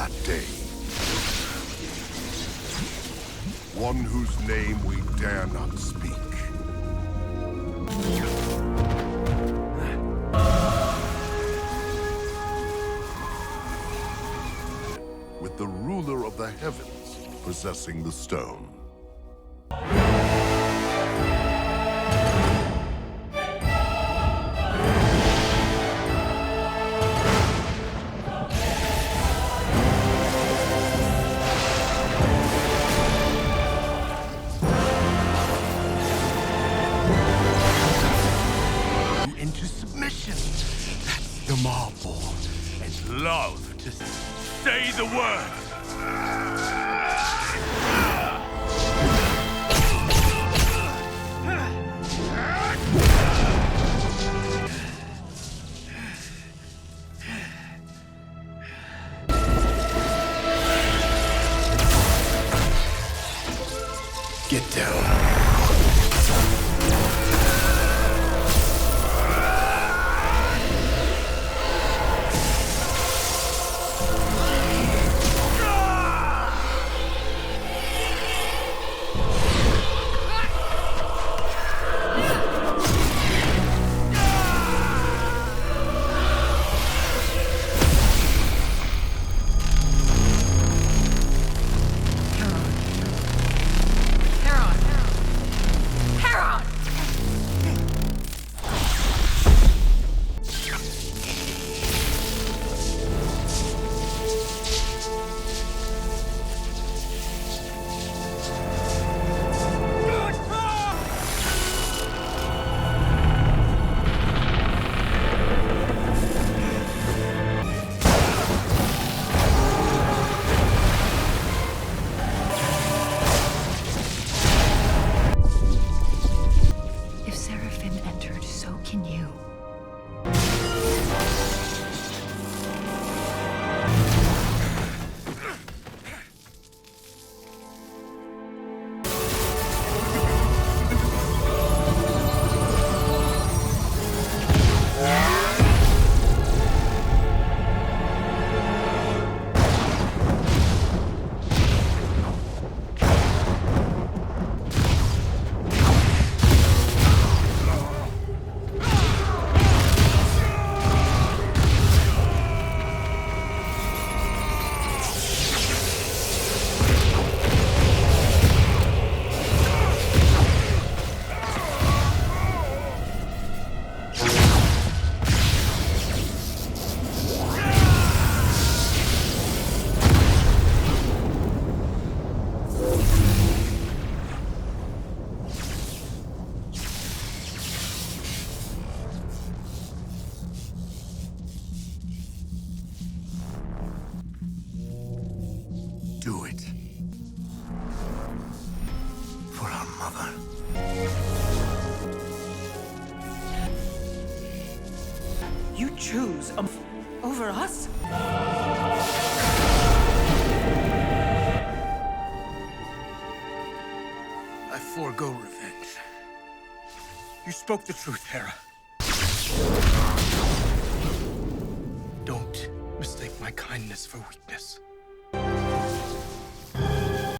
that day. One whose name we dare not speak. With the ruler of the heavens possessing the stone. Into submission. That's the marvel. And love to say the word. Get down. If Seraphim entered, so can you. Do it. For our mother. You choose over us? I forego revenge. You spoke the truth, Hera. Don't mistake my kindness for weakness.